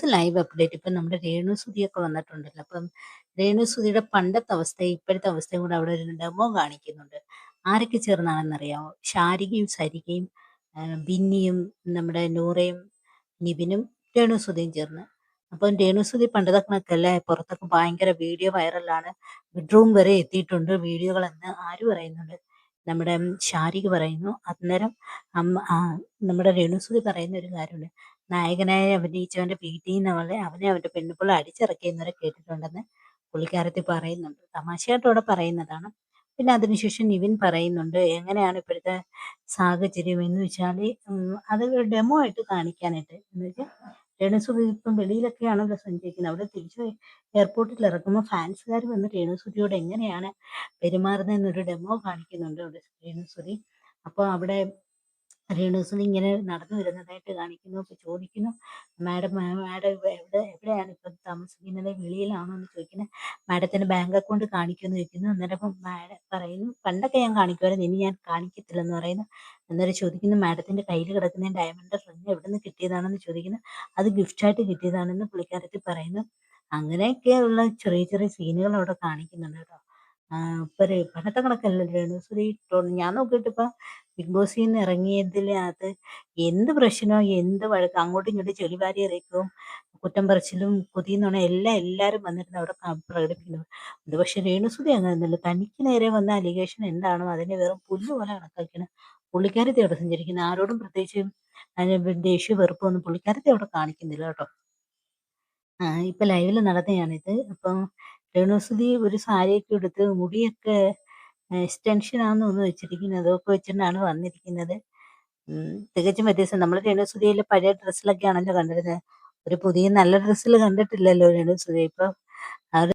News live update. ഇപ്പം നമ്മുടെ രേണുസുതിയൊക്കെ വന്നിട്ടുണ്ടല്ലോ. അപ്പം രേണുസുതിയുടെ പണ്ടത്തെ അവസ്ഥയും ഇപ്പോഴത്തെ അവസ്ഥയും കൂടെ അവിടെ ഒരു ഡെമോ കാണിക്കുന്നുണ്ട്. ആരൊക്കെ ചേർന്നാണെന്നറിയാമോ? ശാരികയും സരികയും ബിന്നിയും നമ്മുടെ നൂറയും നിവിനും രേണുസുതിയും ചേർന്ന്. അപ്പം രേണുസുതി പണ്ടത്തെ കണക്കല്ല, പുറത്തൊക്കെ ഭയങ്കര വീഡിയോ വൈറലാണ്. ബെഡ്റൂം വരെ എത്തിയിട്ടുണ്ട് വീഡിയോകളെന്ന് ആര് പറയുന്നുണ്ട്? നമ്മുടെ ശാരിക പറയുന്നു. അന്നേരം നമ്മുടെ രേണുസുതി പറയുന്ന ഒരു കാര്യമുണ്ട്. നായകനായി അഭിനയിച്ചവന്റെ വീട്ടിൽ നിന്ന് അവനെ അവന്റെ പെണ്ണുപിള്ള അടിച്ചിറക്കിയെന്നവരെ കേട്ടിട്ടുണ്ടെന്ന് പുള്ളിക്കാരത്തി പറയുന്നുണ്ട്. തമാശയായിട്ട് അവിടെ പറയുന്നതാണ്. പിന്നെ അതിനുശേഷം നിവിൻ പറയുന്നുണ്ട് എങ്ങനെയാണ് ഇപ്പോഴത്തെ സാഹചര്യം എന്ന് വെച്ചാൽ അത് ഡെമോ ആയിട്ട് കാണിക്കാനായിട്ട്. എന്ന് വെച്ചാൽ രേണുസുതി ഇപ്പം വെളിയിലൊക്കെയാണല്ലോ സഞ്ചരിക്കുന്നത്. അവിടെ തിരിച്ച് എയർപോർട്ടിൽ ഇറക്കുമ്പോൾ ഫാൻസുകാർ വന്ന് രേണുസുതിയോട് എങ്ങനെയാണ് പെരുമാറുന്നതെന്നൊരു ഡെമോ കാണിക്കുന്നുണ്ട് അവിടെ രേണുസുതി. അപ്പോൾ അവിടെ രേണുസുതി ഇങ്ങനെ നടന്നു വരുന്നതായിട്ട് കാണിക്കുന്നു. അപ്പോൾ ചോദിക്കുന്നു, മാഡം മാഡം എവിടെയാണ് ഇപ്പം താമസിക്കുന്നത്, വെളിയിലാണോ എന്ന് ചോദിക്കുന്നത്. മാഡത്തിന് ബാങ്ക് അക്കൗണ്ട് കാണിക്കുമെന്ന് ചോദിക്കുന്നു. അന്നേരം അപ്പം മാഡം പറയുന്നു, പണ്ടൊക്കെ ഞാൻ കാണിക്കുമായിരുന്നു, ഇനി ഞാൻ കാണിക്കത്തില്ലെന്ന് പറയുന്നു. അന്നേരം ചോദിക്കുന്നു, മാഡത്തിന്റെ കയ്യിൽ കിടക്കുന്ന ഡയമണ്ട് റിങ് എവിടെ നിന്ന് കിട്ടിയതാണെന്ന് ചോദിക്കുന്നു. അത് ഗിഫ്റ്റായിട്ട് കിട്ടിയതാണെന്ന് പുള്ളിക്കാരത്തി പറയുന്നു. അങ്ങനെയൊക്കെയുള്ള ചെറിയ ചെറിയ സീനുകൾ അവിടെ കാണിക്കുന്നുണ്ട് കേട്ടോ. ഇപ്പൊ പണ്ടത്തെ കണക്കല്ല രേണുസുതി. ഞാൻ നോക്കിയിട്ട് ഇപ്പൊ ബിഗ് ബോസിൽ നിന്ന് ഇറങ്ങിയതിനകത്ത് എന്ത് പ്രശ്നമോ എന്ത് വഴക്ക് അങ്ങോട്ടും ഇങ്ങോട്ടും ചെളിവാരി എറിയക്കും കുറ്റം പറച്ചിലും കൊതിയെന്ന് എല്ലാവരും വന്നിരുന്ന് അവിടെ പ്രകടിപ്പിക്കുന്നത്. ഇത് പക്ഷെ രേണുസുതി അങ്ങനെയൊന്നുമില്ല. തനിക്ക് നേരെ വന്ന അലിഗേഷൻ എന്താണോ അതിനെ വെറും പുല്ല് പോലെ കണക്കാക്കിയാണ് പുള്ളിക്കാരത്തി അവിടെ സഞ്ചരിക്കുന്നത്. ആരോടും പ്രത്യേകിച്ച് അതിന് ദേഷ്യ വെറുപ്പൊന്നും പുള്ളിക്കാരത്തി അവിടെ കാണിക്കുന്നില്ല കേട്ടോ. ഇപ്പൊ ലൈവിൽ നടന്നതാണിത്. അപ്പം രേണുസുതി ഒരു സാരിയൊക്കെ എടുത്ത് മുടിയൊക്കെ എക്സ്റ്റൻഷനാന്ന് തോന്നുന്നു വെച്ചിരിക്കുന്നത്. അതൊക്കെ വെച്ചിട്ടാണ് വന്നിരിക്കുന്നത്. തികച്ചും വ്യത്യസ്തം. നമ്മൾ രേണുസുതിയിലെ പഴയ ഡ്രസ്സിലൊക്കെ ആണല്ലോ കണ്ടിരുന്നത്. ഒരു പുതിയ നല്ല ഡ്രസ്സിൽ കണ്ടിട്ടില്ലല്ലോ രേണുസുതി. ഇപ്പൊ